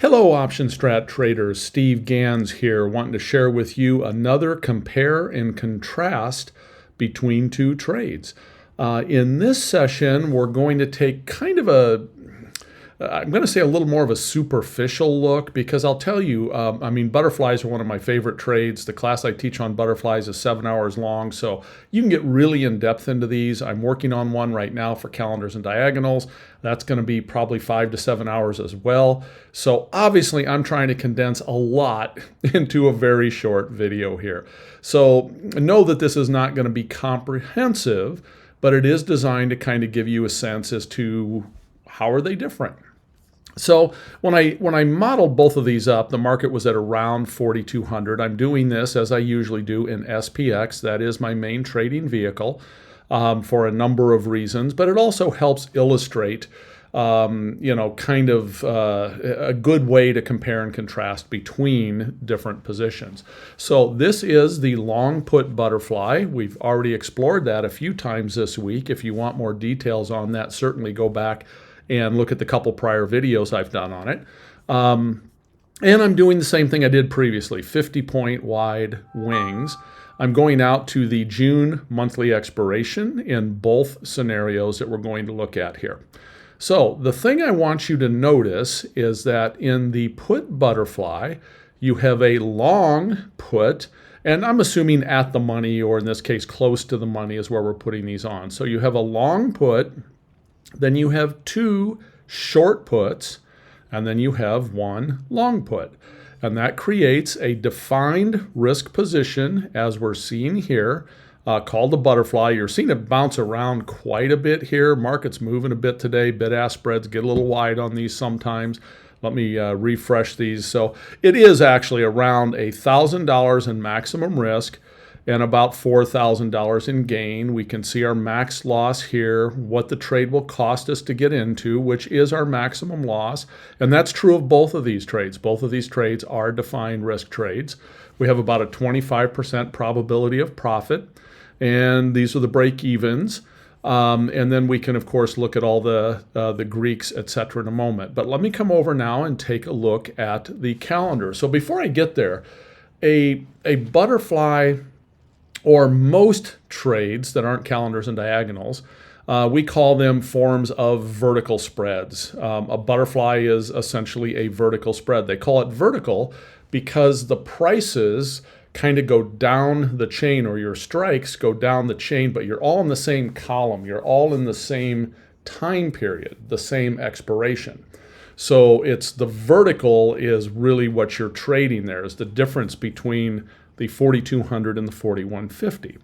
Hello OptionStrat traders, Steve Ganz here, wanting to share with you another compare and contrast between two trades. In this session, we're going to take kind of I'm going to say a little more of a superficial look, because I'll tell you, butterflies are one of my favorite trades. The class I teach on butterflies is 7 hours long, so you can get really in depth into these. I'm working on one right now for calendars and diagonals. That's going to be probably 5 to 7 hours as well. So obviously I'm trying to condense a lot into a very short video here. So know that this is not going to be comprehensive, but it is designed to kind of give you a sense as to how are they different. So when I modeled both of these up, the market was at around 4,200. I'm doing this as I usually do in SPX. That is my main trading vehicle for a number of reasons, but it also helps illustrate a good way to compare and contrast between different positions. So this is the long put butterfly. We've already explored that a few times this week. If you want more details on that, certainly go back and look at the couple prior videos I've done on it. And I'm doing the same thing I did previously, 50-point wide wings. I'm going out to the June monthly expiration in both scenarios that we're going to look at here. So the thing I want you to notice is that in the put butterfly, you have a long put, and I'm assuming at the money, or in this case, close to the money is where we're putting these on. So you have a long put, then you have two short puts, and then you have one long put. And that creates a defined risk position, as we're seeing here, called the butterfly. You're seeing it bounce around quite a bit here. Market's moving a bit today. Bid-ask spreads get a little wide on these sometimes. Let me refresh these. So it is actually around $1,000 in maximum risk and about $4,000 in gain. We can see our max loss here, what the trade will cost us to get into, which is our maximum loss. And that's true of both of these trades. Both of these trades are defined risk trades. We have about a 25% probability of profit, and these are the break-evens. And then we can, of course, look at all the Greeks, etc. in a moment. But let me come over now and take a look at the calendar. So before I get there, a butterfly, or most trades that aren't calendars and diagonals, we call them forms of vertical spreads. A butterfly is essentially a vertical spread. They call it vertical because the prices kind of go down the chain, or your strikes go down the chain, but you're all in the same column. You're all in the same time period, the same expiration. So it's the vertical is really what you're trading there, is the difference between the 4,200 and the 4,150.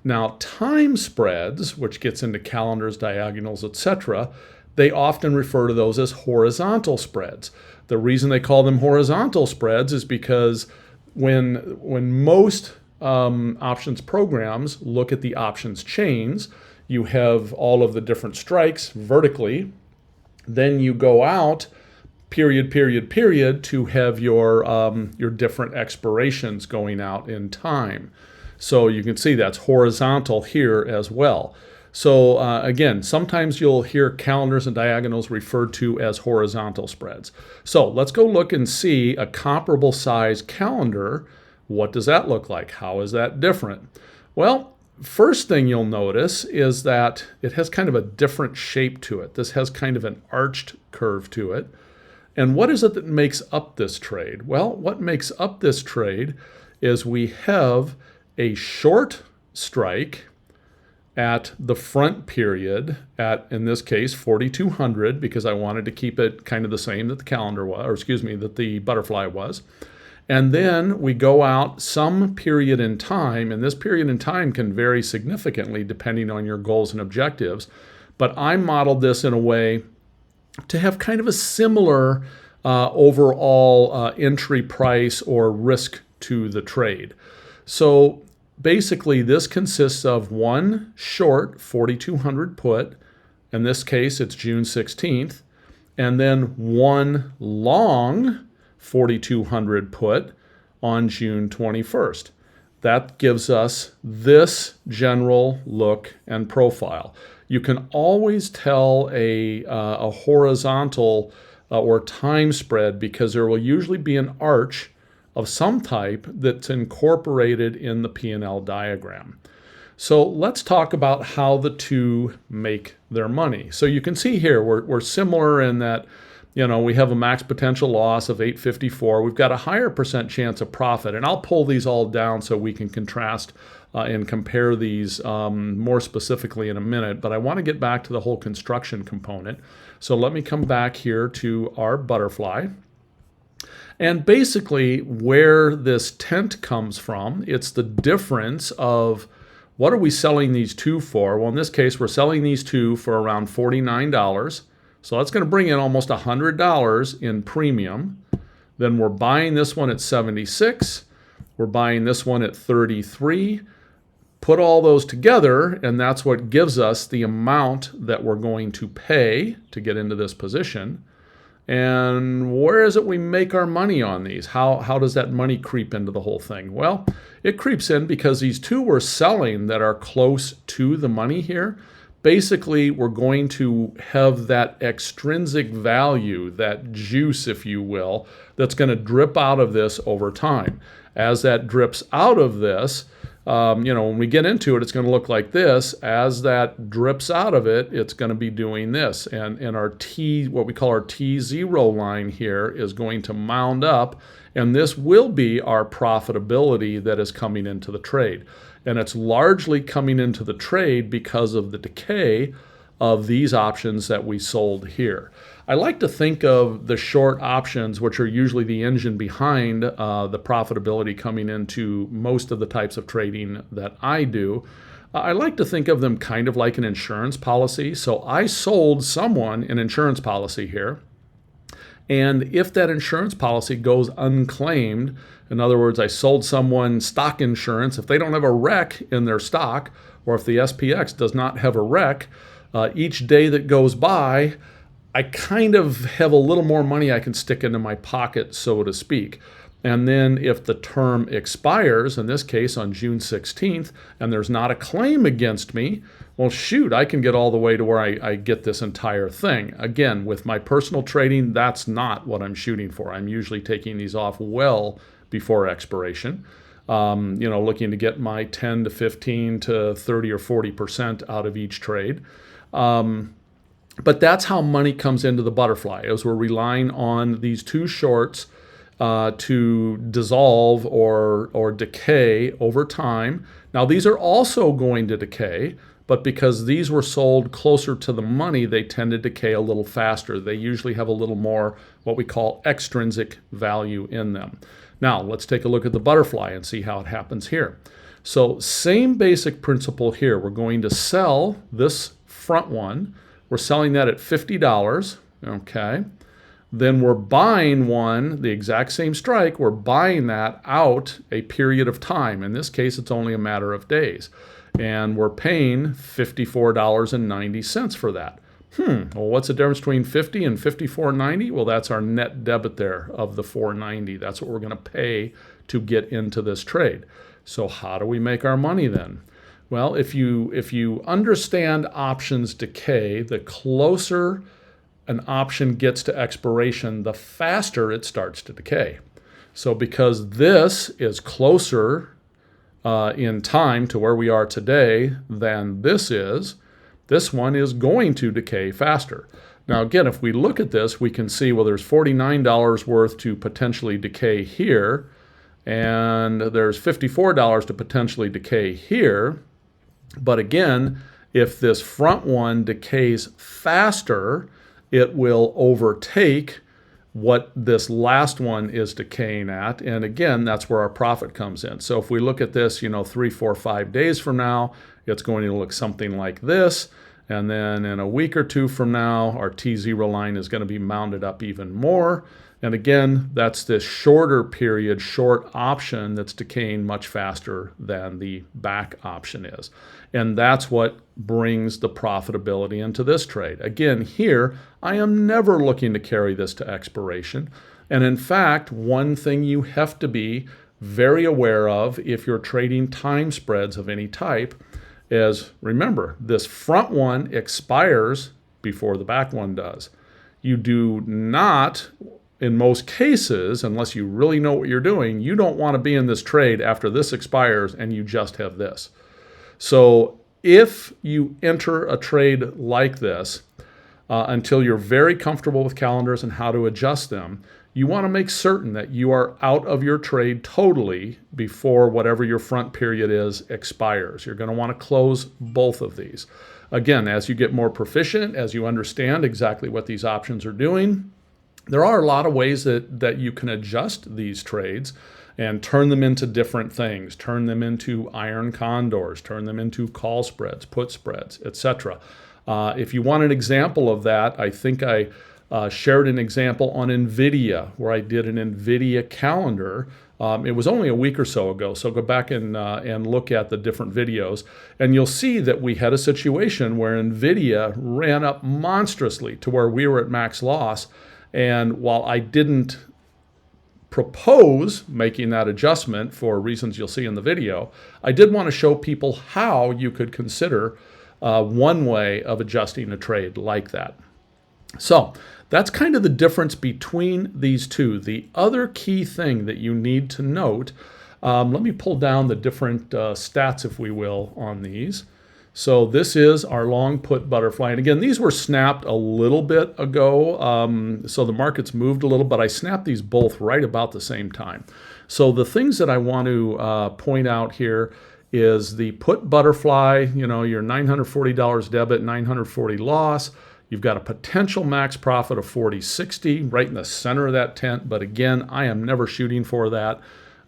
Now, time spreads, which gets into calendars, diagonals, etc., they often refer to those as horizontal spreads. The reason they call them horizontal spreads is because when most options programs look at the options chains, you have all of the different strikes vertically. Then you go out period to have your different expirations going out in time. So you can see that's horizontal here as well. So again, sometimes you'll hear calendars and diagonals referred to as horizontal spreads. So let's go look and see a comparable size calendar. What does that look like? How is that different? Well, first thing you'll notice is that it has kind of a different shape to it. This has kind of an arched curve to it. And what is it that makes up this trade? Well, what makes up this trade is we have a short strike at the front period at, in this case, 4,200, because I wanted to keep it kind of the same that the calendar was, or excuse me, that the butterfly was. And then we go out some period in time, and this period in time can vary significantly depending on your goals and objectives. But I modeled this in a way to have kind of a similar overall entry price or risk to the trade. So basically this consists of one short 4,200 put, in this case it's June 16th, and then one long 4,200 put on June 21st. That gives us this general look and profile. You can always tell a horizontal or time spread, because there will usually be an arch of some type that's incorporated in the P&L diagram. So let's talk about how the two make their money. So you can see here we're similar in that, we have a max potential loss of 854. We've got a higher percent chance of profit, and I'll pull these all down so we can contrast and compare these more specifically in a minute. But I want to get back to the whole construction component. So let me come back here to our butterfly. And basically where this tent comes from, it's the difference of what are we selling these two for? Well, in this case, we're selling these two for around $49. So that's going to bring in almost $100 in premium. Then we're buying this one at 76. We're buying this one at 33. Put all those together, and that's what gives us the amount that we're going to pay to get into this position. And where is it we make our money on these? How does that money creep into the whole thing? Well, it creeps in because these two we're selling that are close to the money here. Basically, we're going to have that extrinsic value, that juice, if you will, that's going to drip out of this over time. As that drips out of this, when we get into it, it's going to look like this. As that drips out of it, it's going to be doing this. And our T, what we call our T0 line here, is going to mound up. And this will be our profitability that is coming into the trade. And it's largely coming into the trade because of the decay of these options that we sold here. I like to think of the short options, which are usually the engine behind the profitability coming into most of the types of trading that I do. I like to think of them kind of like an insurance policy. So I sold someone an insurance policy here. And if that insurance policy goes unclaimed, in other words, I sold someone stock insurance, if they don't have a wreck in their stock, or if the SPX does not have a wreck, each day that goes by, I kind of have a little more money I can stick into my pocket, so to speak. And then if the term expires, in this case on June 16th, and there's not a claim against me, well, shoot, I can get all the way to where I get this entire thing. Again, with my personal trading, that's not what I'm shooting for. I'm usually taking these off well before expiration, looking to get my 10 to 15 to 30 or 40% out of each trade. But that's how money comes into the butterfly, as we're relying on these two shorts to dissolve or decay over time. Now, these are also going to decay, but because these were sold closer to the money, they tend to decay a little faster. They usually have a little more what we call extrinsic value in them. Now, let's take a look at the butterfly and see how it happens here. So, same basic principle here. We're going to sell this front one. We're selling that at $50, okay? Then we're buying one, the exact same strike, we're buying that out a period of time. In this case, it's only a matter of days. And we're paying $54.90 for that. Well, what's the difference between 50 and $54.90? Well, that's our net debit there of the $4.90. That's what we're going to pay to get into this trade. So how do we make our money then? Well, if you understand options decay, the closer an option gets to expiration, the faster it starts to decay. So because this is closer in time to where we are today than this one is going to decay faster. Now again, if we look at this, we can see, well, there's $49 worth to potentially decay here, and there's $54 to potentially decay here. But again, if this front one decays faster, it will overtake what this last one is decaying at. And again, that's where our profit comes in. So if we look at this, 3, 4, 5 days from now, it's going to look something like this. And then in a week or two from now, our T0 line is going to be mounted up even more. And again, that's this shorter period, short option that's decaying much faster than the back option is. And that's what brings the profitability into this trade. Again, here, I am never looking to carry this to expiration. And in fact, one thing you have to be very aware of if you're trading time spreads of any type is, remember, this front one expires before the back one does. You do not, in most cases, unless you really know what you're doing, you don't want to be in this trade after this expires and you just have this. So if you enter a trade like this, until you're very comfortable with calendars and how to adjust them, you want to make certain that you are out of your trade totally before whatever your front period is expires. You're going to want to close both of these. Again, as you get more proficient, as you understand exactly what these options are doing, there are a lot of ways that you can adjust these trades and turn them into different things, turn them into iron condors, turn them into call spreads, put spreads, etc. If you want an example of that, I think I shared an example on NVIDIA where I did an NVIDIA calendar. It was only a week or so ago, so go back and look at the different videos, and you'll see that we had a situation where NVIDIA ran up monstrously to where we were at max loss. And while I didn't propose making that adjustment for reasons you'll see in the video, I did want to show people how you could consider one way of adjusting a trade like that. So that's kind of the difference between these two. The other key thing that you need to note, let me pull down the different stats, if we will, on these. So this is our long put butterfly. And again, these were snapped a little bit ago. So the market's moved a little, but I snapped these both right about the same time. So the things that I want to point out here is the put butterfly, you know, your $940 debit, $940 loss. You've got a potential max profit of 40.60 right in the center of that tent. But again, I am never shooting for that.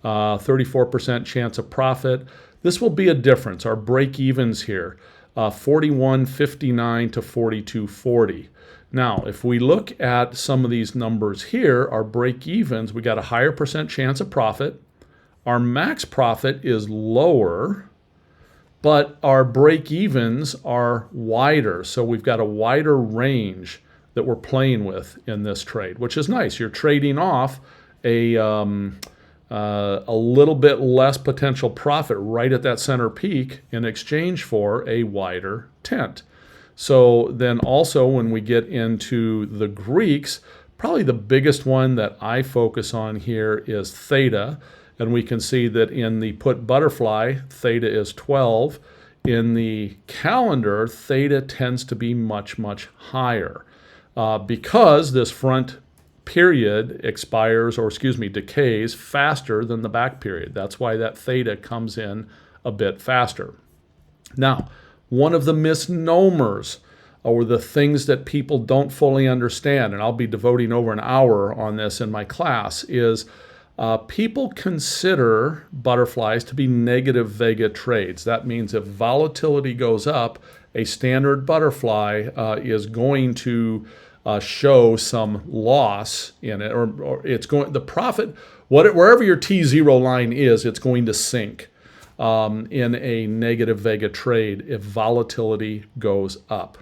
34% chance of profit. This will be a difference. Our break evens here, 41.59 to 42.40. Now, if we look at some of these numbers here, our break evens, we got a higher percent chance of profit. Our max profit is lower, but our break evens are wider. So we've got a wider range that we're playing with in this trade, which is nice. You're trading off a little bit less potential profit right at that center peak in exchange for a wider tent. So then also when we get into the Greeks, probably the biggest one that I focus on here is theta. And we can see that in the put butterfly, theta is 12. In the calendar, theta tends to be much, much higher because this front period expires, or decays faster than the back period. That's why that theta comes in a bit faster. Now, one of the misnomers or the things that people don't fully understand, and I'll be devoting over an hour on this in my class, is people consider butterflies to be negative vega trades. That means if volatility goes up, a standard butterfly is going to show some loss in it, or it's going, the profit, wherever your T0 line is, it's going to sink in a negative vega trade if volatility goes up.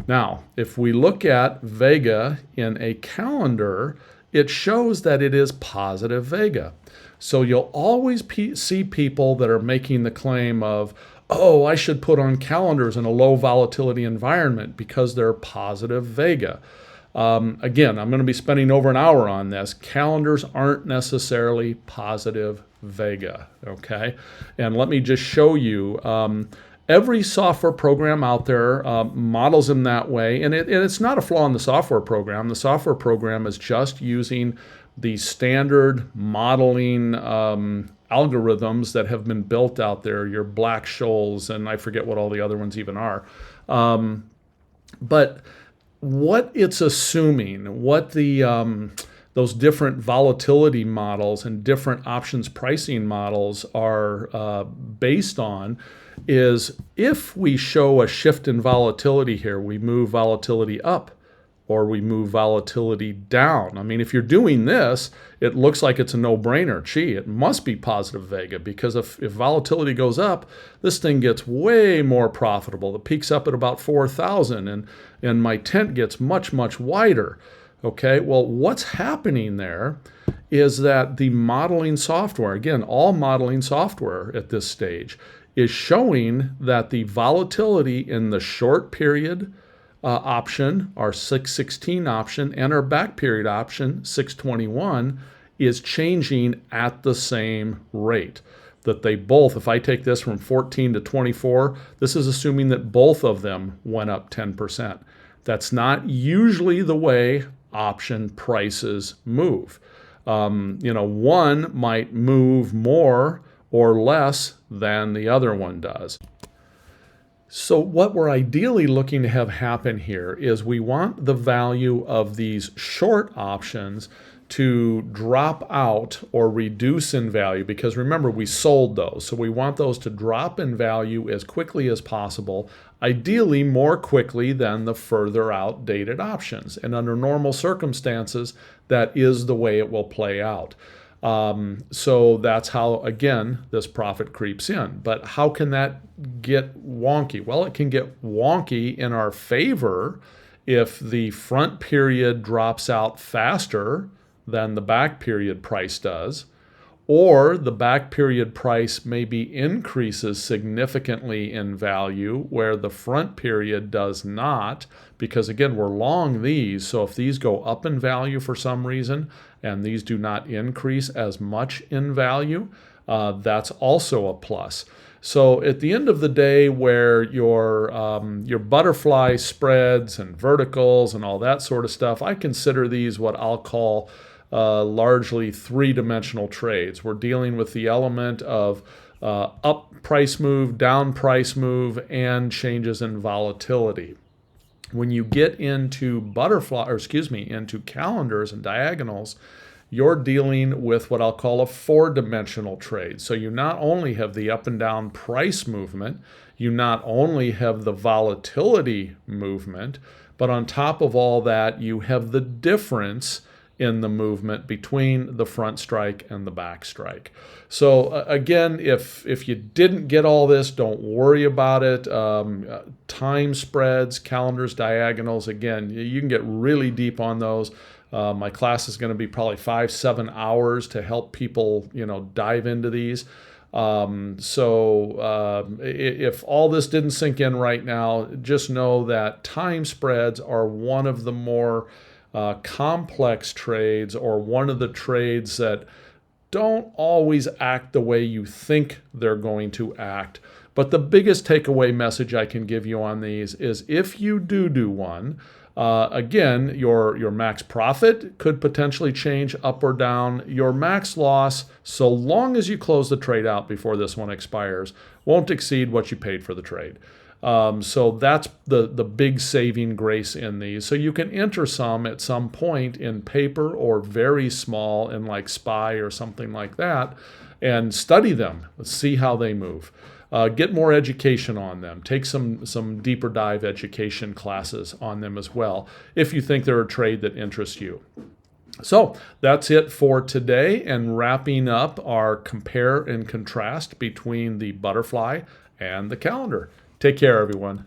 Now, if we look at vega in a calendar, it shows that it is positive vega. So you'll always see people that are making the claim of, oh, I should put on calendars in a low volatility environment because they're positive vega. Again, I'm going to be spending over an hour on this. Calendars aren't necessarily positive vega, okay? And let me just show you, every software program out there models them that way, and it's not a flaw in the software program. The software program is just using the standard modeling algorithms that have been built out there, your Black-Scholes, and I forget what all the other ones even are. But what it's assuming, what the those different volatility models and different options pricing models are based on is if we show a shift in volatility here, we move volatility up or we move volatility down. I mean, if you're doing this, it looks like it's a no-brainer. Gee, it must be positive vega because if volatility goes up, this thing gets way more profitable. It peaks up at about 4,000 and my tent gets much, much wider. Okay, well, what's happening there is that the modeling software, again, all modeling software at this stage, is showing that the volatility in the short period option, our 616 option, and our back period option, 621, is changing at the same rate. That they both, if I take this from 14 to 24, this is assuming that both of them went up 10%. That's not usually the way option prices move. One might move more or less than the other one does. So what we're ideally looking to have happen here is we want the value of these short options to drop out or reduce in value, because remember, we sold those. So we want those to drop in value as quickly as possible, ideally more quickly than the further out dated options. And under normal circumstances, that is the way it will play out. So that's how, again, this profit creeps in. But how can that get wonky? Well, it can get wonky in our favor if the front period drops out faster than the back period price does, or the back period price maybe increases significantly in value where the front period does not, because again, we're long these. So if these go up in value for some reason and these do not increase as much in value, that's also a plus. So at the end of the day, where your butterfly spreads and verticals and all that sort of stuff, I consider these what I'll call largely three-dimensional trades. We're dealing with the element of up price move, down price move, and changes in volatility. When you get into into calendars and diagonals, you're dealing with what I'll call a four-dimensional trade. So you not only have the up and down price movement, you not only have the volatility movement, but on top of all that, you have the difference in the movement between the front strike and the back strike. So again, if you didn't get all this, don't worry about it. Time spreads, calendars, diagonals, again, you can get really deep on those. My class is going to be probably 5-7 hours to help people, dive into these. If all this didn't sink in right now, just know that time spreads are one of the more complex trades, or one of the trades that don't always act the way you think they're going to act. But the biggest takeaway message I can give you on these is if you do one, again, your max profit could potentially change up or down. Your max loss, so long as you close the trade out before this one expires, won't exceed what you paid for the trade. So that's the big saving grace in these. So you can enter some at some point in paper or very small in like SPY or something like that, and study them, see how they move. Get more education on them. Take some deeper dive education classes on them as well, if you think they're a trade that interests you. So that's it for today, and wrapping up our compare and contrast between the butterfly and the calendar. Take care, everyone.